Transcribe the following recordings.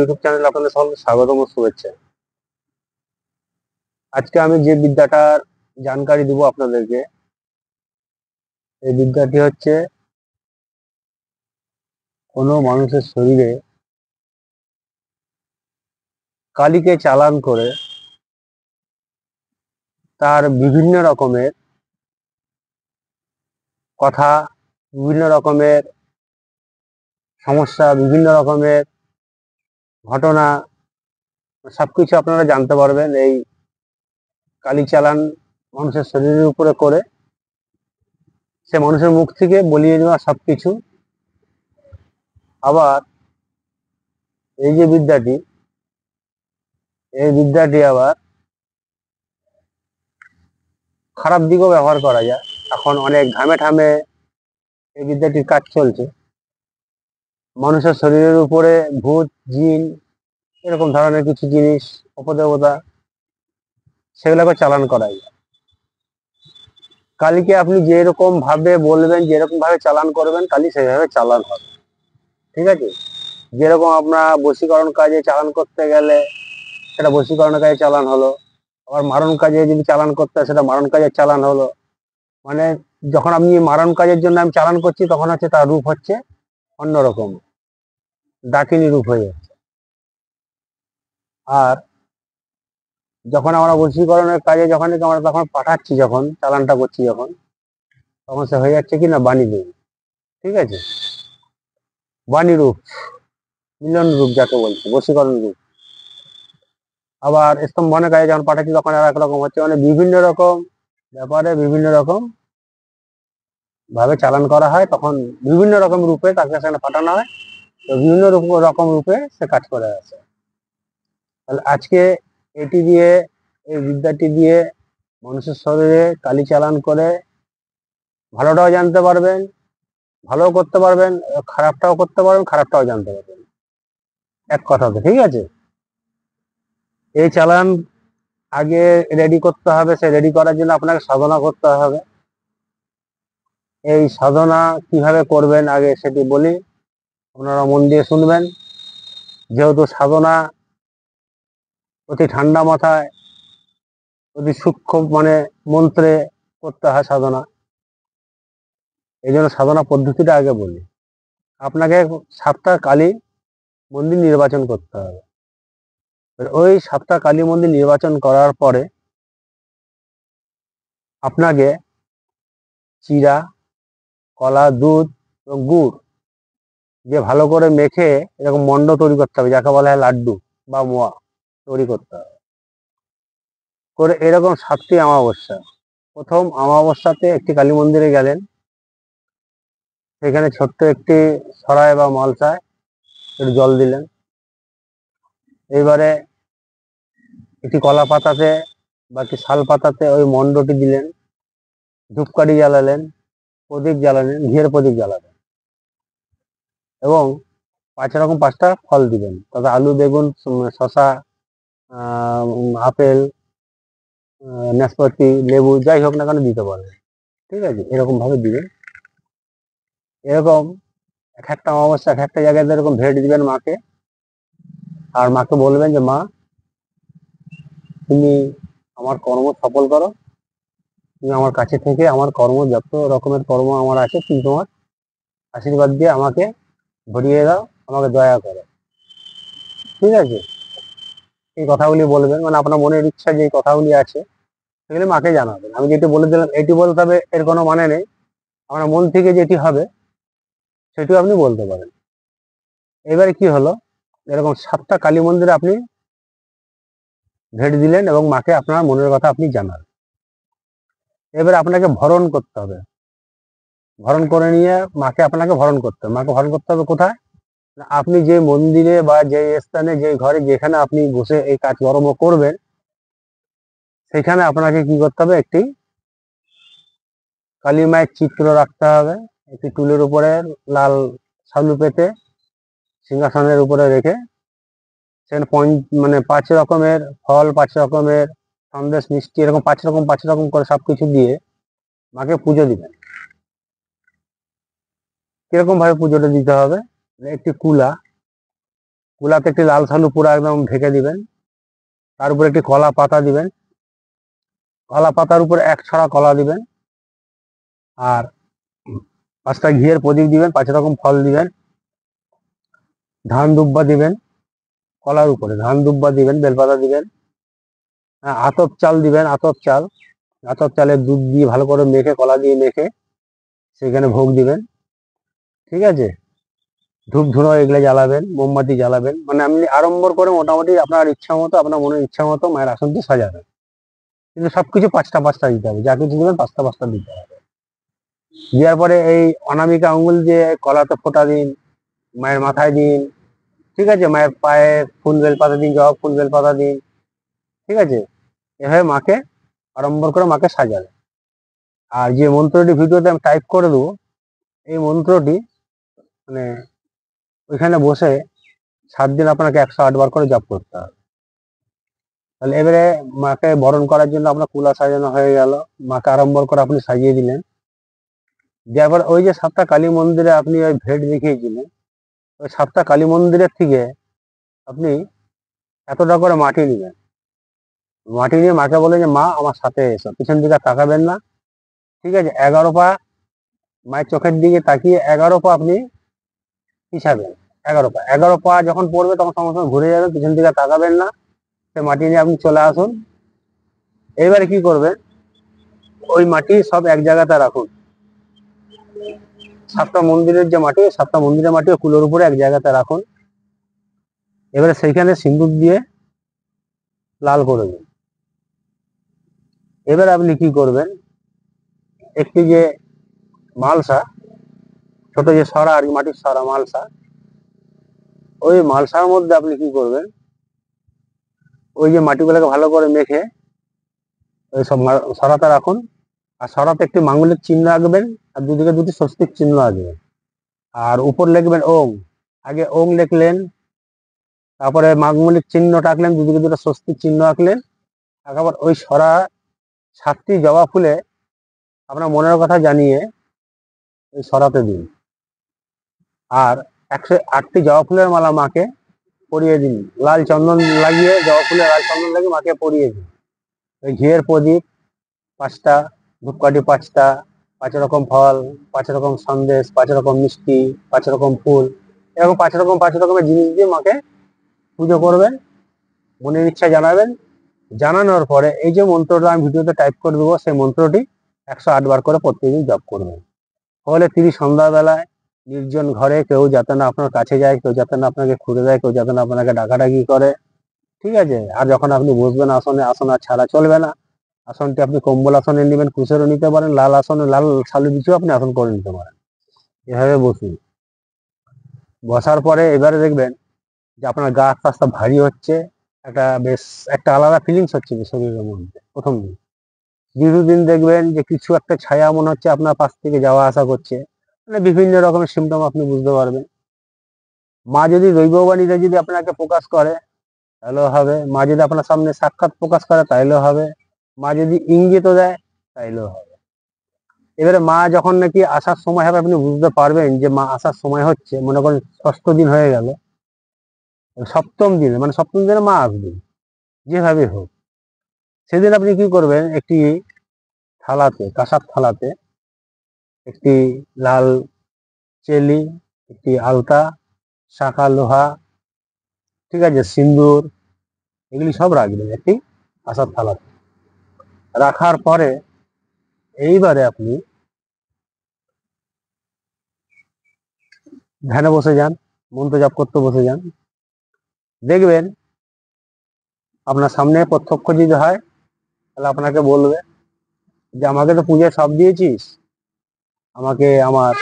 YouTube চ্যানেলে আপনাদের সকলকে স্বাগতম ও শুভেচ্ছা। আজকে আমি যে বিদ্যাটার জানকারি দেবো আপনাদেরকে, এই বিদ্যাটি হচ্ছে কোনো মানুষের শরীরে কালিকে চালান করে তার বিভিন্ন রকমের কথা, বিভিন্ন রকমের সমস্যা, বিভিন্ন রকমের ঘটনা সবকিছু আপনারা জানতে পারবেন এই কালি চালান মানুষের শরীরের উপরে করে। সে মানুষের মুখ থেকে বলিয়ে নেওয়া সবকিছু। আবার এই যে বিদ্যাটি, এই বিদ্যাটি আবার খারাপ দিকেও ব্যবহার করা যায়। এখন অনেক ঘামে ঠামে এই বিদ্যাটির কাজ চলছে। মানুষের শরীরের উপরে ভূত, জিন, এরকম ধরনের কিছু জিনিস, অপদেবতা, সেগুলোকে চালান করা যায়। কালীকে আপনি যেরকম ভাবে বলবেন, যেরকম ভাবে চালান করবেন, কালী সেইভাবে চালান হবে। ঠিক আছে? যেরকম আপনার বশীকরণ কাজে চালান করতে গেলে সেটা বশীকরণের কাজে চালান হলো, আবার মারণ কাজে যদি চালান করতে হয় সেটা মারণ কাজের চালান হলো। মানে যখন আপনি মারণ কাজের জন্য আমি চালান করছি, তখন হচ্ছে তার রূপ হচ্ছে অন্যরকম, ডাকিনী রূপ হয়ে যাচ্ছে। আর যখন আমরা বশীকরণের কাজে যখন আমরা তখন পাঠাচ্ছি, যখন চালানটা করছি, তখন সে হয়ে যাচ্ছে কি না বাণী দেবী। ঠিক আছে? বাণী রূপ, মিলন রূপ যাকে বলছে, বশীকরণ রূপ। আবার স্তম্ভনের কাজে যখন পাঠাচ্ছি তখন আর একরকম হচ্ছে। মানে বিভিন্ন রকম ব্যাপারে বিভিন্ন রকম ভাবে চালান করা হয়, তখন বিভিন্ন রকম রূপে তাকে সেখানে পাঠানো হয়। তো বিভিন্ন রকম রূপে সে কাজ করে আসে। তাহলে আজকে এটি দিয়ে, এই বিদ্যাটি দিয়ে মানুষের শরীরে কালি চালান করে ভালোটাও জানতে পারবেন, ভালোও করতে পারবেন, খারাপটাও করতে পারবেন, খারাপটাও জানতে পারবেন, এক কথাতে। ঠিক আছে? এই চালান আগে রেডি করতে হবে। সে রেডি করার জন্য আপনাকে সাধনা করতে হবে। এই সাধনা কিভাবে করবেন আগে সেটি বলি, আপনারা মন দিয়ে শুনবেন। যেহেতু সাধনা অতি ঠান্ডা মাথায়, অতি সূক্ষ্ম মানে মন্ত্রে করতে হয় সাধনা। এই জন্য সাধনা পদ্ধতিটা আগে বলি। আপনাকে 7টা কালী মন্দির নির্বাচন করতে হবে। ওই 7টা কালী মন্দির নির্বাচন করার পরে আপনাকে চিরা, কলা, দুধ এবং গুড় যে ভালো করে মেখে এরকম মন্ড তৈরি করতে হবে, যাকে বলা হয় লাড্ডু বা মোয়া তৈরি করতে হবে। করে এরকম 7টি অমাবস্যা, প্রথম অমাবস্যাতে একটি কালী মন্দিরে গেলেন, সেখানে ছোট্ট একটি সরায় বা মালসায় একটু জল দিলেন। এইবারে একটি কলা পাতাতে বা একটি শাল পাতাতে ওই মন্ডটি দিলেন, ধূপকাঠি জ্বালালেন, প্রদীপ জ্বালালেন, ঘিয়ের প্রদীপ জ্বালালেন, এবং 5টা ফল দিবেন। তবে আলু, বেগুন, শশা, আপেল, নাশপাতি, লেবু, যাই হোক না কেন দিতে পারবেন। ঠিক আছে? এরকম ভাবে দিবেন। এরকম এক একটা অমাবস্যা এক একটা জায়গায় এরকম ভেট দিবেন মাকে। আর মাকে বলবেন যে মা, তুমি আমার কর্ম সফল করো, তুমি আমার কাছে থেকে আমার কর্ম, যত রকমের কর্ম আমার আছে, তুমি তোমার আশীর্বাদ দিয়ে আমাকে ভরিয়ে দাও, আমাকে দয়া করো। ঠিক আছে? এই কথাগুলি বলবেন, মানে আপনার মনের ইচ্ছা যে কথাগুলি আছে সেগুলি মাকে জানাবেন। আমি যেটি বলে দিলাম এটি বলতে হবে এর কোনো মানে নেই। আপনার মন থেকে যেটি হবে সেটিও আপনি বলতে পারেন। এবারে কি হলো, এরকম 7টা কালী মন্দিরে আপনি ভেট দিলেন এবং মাকে আপনার মনের কথা আপনি জানান। এবারে আপনাকে ভরণ করতে হবে। ভরণ করে নিয়ে মাকে আপনাকে ভরণ করতে হবে। মাকে ভরণ করতে হবে কোথায়? আপনি যে মন্দিরে বা যে স্থানে, যে ঘরে, যেখানে আপনি বসে এই কাজকর্ম করবেন, সেখানে আপনাকে কি করতে হবে, একটি কালী মায়ের চিত্র রাখতে হবে। একটি টুলের উপরে লাল সালু পেতে সিংহাসনের উপরে রেখে সেখানে মানে 5 রকমের ফল, 5 রকমের সন্দেশ, মিষ্টি, এরকম 5 রকম করে সবকিছু দিয়ে মাকে পুজো দিবেন। কিরকম ভাবে পুজোটা দিতে হবে? একটি কুলা, কুলাতে একটি লাল সালু পুরো একদম ঢেকে দিবেন, তার উপর একটি কলা পাতা দিবেন, কলা পাতার উপর এক ছড়া কলা দিবেন, আর 5টা ঘিয়ের প্রদীপ দিবেন, 5 রকম ফল দিবেন, ধান দুব্বা দিবেন, কলার উপরে ধান দুব্বা দিবেন, বেলপাতা দিবেন, আতপ চাল দিবেন, আতপ চাল, আতপ চালের দুধ দিয়ে ভালো করে মেখে, কলা দিয়ে মেখে সেখানে ভোগ দিবেন। ঠিক আছে, ধূপ ধুনো এগুলো জ্বালাবেন, মোমবাতি জ্বালাবেন, মানে আপনি আড়ম্বর করে মোটামুটি আপনার ইচ্ছা মতো, আপনার মনের ইচ্ছা মতো মায়ের আসনটি সাজাবেন। কিন্তু সবকিছু 5টা 5টা দিতে হবে, যা কিছু দেবেন 5টা 5টা দিতে হবে। দেওয়ার পরে এই অনামিকা আঙ্গুল দিয়ে কলাতে ফোঁটা দিন, মায়ের মাথায় দিন। ঠিক আছে, মায়ের পায়ে ফুল বেল পাতা দিন, জবা ফুল বেল পাতা দিন। ঠিক আছে, এভাবে মাকে আড়ম্বর করে মাকে সাজাবে। আর যে মন্ত্রটি ভিডিওতে আমি টাইপ করে দেবো, এই মন্ত্রটি মানে ওইখানে বসে 7 দিন আপনাকে 108 বার করে জপ করতে হবে। তাহলে এবারে মাকে বরণ করার জন্য আপনার কুলা সাজানো হয়ে গেল, মাকে আড়ম্বর করে আপনি সাজিয়ে দিলেন। দেওয়ার পর ওই যে 7টা কালী মন্দিরে আপনি ওই ভেট দেখিয়েছিলেন, ওই 7টা কালী মন্দিরের থেকে আপনি এতটা করে মাটি নেবেন। মাটি নিয়ে মাকে বলে যে মা আমার সাথে এসো, পিছন দিকে তাকাবেন না। ঠিক আছে, 11 পা মায়ের চোখের দিকে তাকিয়ে 11 পা আপনি পিছাবেন। 11 পা যখন পড়বে তখন সঙ্গে সঙ্গে ঘুরে যাবেন, পিছন দিকে তাকাবেন না। সে মাটি নিয়ে আপনি চলে আসুন। এবারে কি করবেন, ওই মাটি সব এক জায়গাতে রাখুন। 7টা মন্দিরের যে মাটি, 7টা মন্দিরের মাটি কুলোর উপরে এক জায়গাতে রাখুন। এবারে সেইখানে সিন্দুক দিয়ে লাল করে দিন। এবার আপনি কি করবেন, একটি যে মালসা, ছোট যে সরা আর মাটির সরা মালসা, ওই মালসার মধ্যে আপনি কি করবেন, ওই যে মাটিগুলোকে ভালো করে মেখে ওই সব সরাতে রাখুন। আর সরাতে একটি মাঙ্গলিক চিহ্ন আঁকবেন, আর দুদিকে দুটি স্বস্তিক চিহ্ন আঁকবেন। আর উপর লিখবেন ওং। আগে ওং লিখলেন, তারপরে মাঙ্গলিক চিহ্নটা আঁকলেন, দুদিকে দুটো স্বস্তিক চিহ্ন আঁকলেন। আঁকাবার ওই সরা 7টি জবা ফুলে আপনার মনের কথা জানিয়ে ওই সরাতে দিন। আর 108টি জবা ফুলের মালা মাকে পরিয়ে দিন, লাল চন্দন লাগিয়ে, জবা ফুলের লাল চন্দন লাগিয়ে মাকে পরিয়ে দিন। ওই ঘিয়ের প্রদীপ 5টা, ধূপকাঠি 5টা, 5 রকম ফল, 5 রকম সন্দেশ, 5 রকম মিষ্টি, 5 রকম ফুল, এরকম 5 রকমের জিনিস দিয়ে মাকে পুজো করবেন, মনের ইচ্ছা জানাবেন। জানানোর পরে এই যে মন্ত্রটা আমি ভিডিওতে টাইপ করে দেবো, সেই মন্ত্রটি 108 বার করে প্রত্যেকদিন জপ করবেন। ফলে তিনি সন্ধ্যাবেলায় নির্জন ঘরে, কেউ যাতে না আপনার কাছে যায়, কেউ যাতে না আপনাকে খুঁড়ে দেয়, কেউ যাতে না আপনাকে ডাকাডাকি করে। ঠিক আছে, আর যখন আপনি বসবেন আসনে, আসন আর ছাড়া চলবে না। আসনটি আপনি কম্বল আসনে নেবেন, কুশেরও নিতে পারেন, লাল আসনে লাল শালু বিছিয়েও আপনি আসন করে নিতে পারেন। এভাবে বসুন। বসার পরে এবারে দেখবেন যে আপনার গা আস্তে আস্তে ভারী হচ্ছে, বেশ একটা আলাদা ফিলিংস হচ্ছে শরীরের মধ্যে প্রথম দিন। দীর্ঘদিন দেখবেন যে কিছু একটা ছায়া মনে হচ্ছে আপনার পাশ থেকে যাওয়া আসা করছে, মানে বিভিন্ন রকমের সিমটম আপনি বুঝতে পারবেন। মা যদি দৈববাণীতে যদি আপনাকে প্রকাশ করে তাহলেও হবে, মা যদি আপনার সামনে সাক্ষাৎ প্রকাশ করে তাইলেও হবে, মা যদি ইঙ্গিতও দেয় তাইলেও হবে। এবারে মা যখন নাকি আসার সময় হবে, আপনি বুঝতে পারবেন যে মা আসার সময় হচ্ছে। মনে করেন 6ষ্ঠ দিন হয়ে গেল, 7ম দিনে, মানে 7ম দিনে মা আসবে, যেভাবে হোক। সেদিন আপনি কি করবেন, একটি থালাতে, কাঁসার থালাতে একটি লাল চেলি, একটি আলতা, শাঁখা লোহা, ঠিক আছে, সিন্দুর, এগুলি সব রাখবেন একটি কাঁসার থালাতে। রাখার পরে এইবারে আপনি ধ্যানে বসে যান, মন্ত্র জপ করতে বসে যান। দেখবেন আপনার সামনে প্রত্যক্ষ যদি হয় তাহলে আপনাকে বলবে যে আমাকে তো পূজায় সব দিয়েছিস, আমাকে আমার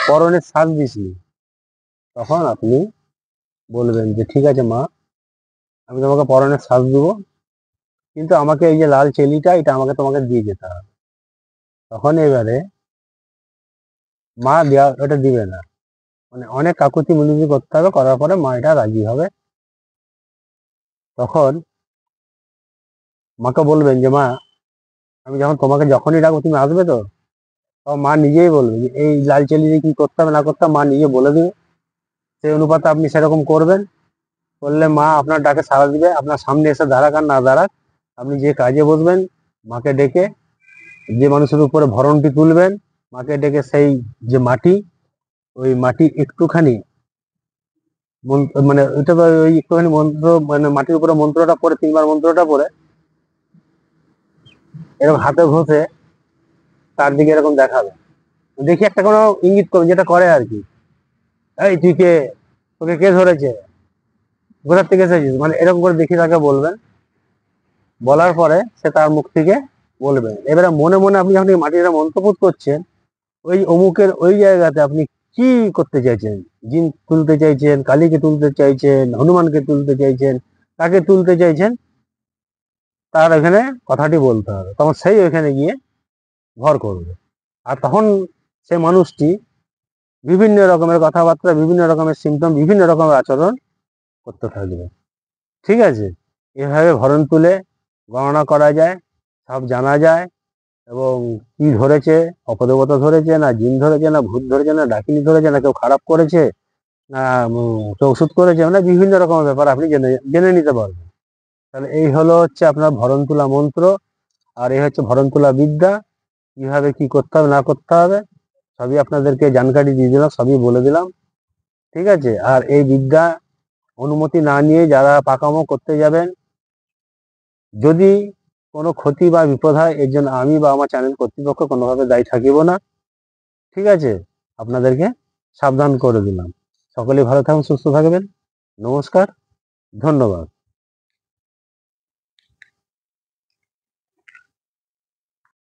পরনের সাজ দিসনি। তখন আপনি বলবেন যে ঠিক আছে মা, আমি তোমাকে পরনের সাজ দেবো, কিন্তু আমাকে এই যে লাল চেলিটা, এটা আমাকে তোমাকে দিয়ে যেতে হবে। তখন এবারে মা দেওয়া ওটা দিবে না, মানে অনেক কাকুতি মিনতি করতে হবে, করার পরে মা এটা রাজি হবে। তখন মাকে বলবেন যে মা, আমি যখন তোমাকে যখনই ডাকবো তুমি আসবে তো? তখন মা নিজেই বলবে যে এই লাল চেলি দিয়ে কি করতে হবে না করতে হবে, মা নিজে বলে দেবে। সেই অনুপাতে আপনি সেরকম করবেন। করলে মা আপনার ডাকে সাড়া দিবে। আপনার সামনে এসে দাঁড়াক আর না দাঁড়াক, আপনি যে কাজে বসবেন মাকে ডেকে, যে মানুষের উপরে ভরণটি তুলবেন মাকে ডেকে, সেই যে মাটি, ওই মাটি একটুখানি মানে ওইটা তো ওই একটুখানি মন্ত্র, মানে মাটির উপরে মন্ত্রটা পড়ে, 3বার মন্ত্রটা পড়ে এরকম হাতে ঘষে তার দিকে এরকম দেখাবে, দেখি একটা কোনো ইঙ্গিত করবে, যেটা করে আর কি, এই তুই কে, তোকে কে ধরেছে, কোথার থেকে এসেছিস, মানে এরকম করে দেখি তাকে বলবেন। বলার পরে সে তার মুখ থেকে বলবে। এবারে মনে মনে আপনি যখন এই মাটিটা মন্ত্রপুত করছেন, ওই অমুকের ওই জায়গাতে আপনি কি করতে চাইছেন, জিন তুলতে চাইছেন, কালীকে তুলতে চাইছেন, হনুমানকে তুলতে চাইছেন, কাকে তুলতে চাইছেন, তার এখানে কথাটি বলতে হবে। তখন সেই ওইখানে গিয়ে ভর করবে। আর তখন সে মানুষটি বিভিন্ন রকমের কথাবার্তা, বিভিন্ন রকমের সিমটম, বিভিন্ন রকমের আচরণ করতে থাকবে। ঠিক আছে? এভাবে ভরণ তুলে গণনা করা যায়, সব জানা যায়। এবং কি ধরেছে, অপদেবতা ধরেছে, না জিন ধরেছে, না ভূত ধরেছে, না ডাকিনি ধরেছে, না কেউ খারাপ করেছে, না কেউ ওষুধ করেছে, মানে বিভিন্ন রকমের ব্যাপার আপনি জেনে জেনে নিতে পারবেন। তাহলে এই হলো হচ্ছে আপনার ভরণ তোলা মন্ত্র, আর এই হচ্ছে ভরণ তোলা বিদ্যা। কিভাবে কি করতে হবে না করতে হবে সবই আপনাদেরকে জানকারি দিয়ে দিলাম, সবই বলে দিলাম। ঠিক আছে? আর এই বিদ্যা অনুমতি না নিয়ে যারা পাকামো করতে যাবেন, যদি কোনো ক্ষতি বা বিপদ হয়, এর জন্য আমি বা আমার চ্যানেল কর্তৃপক্ষ কোনোভাবে দায়ী থাকিব না। ঠিক আছে? আপনাদেরকে সাবধান করে দিলাম। সকলেই ভালো থাকুন, সুস্থ থাকবেন। নমস্কার, ধন্যবাদ।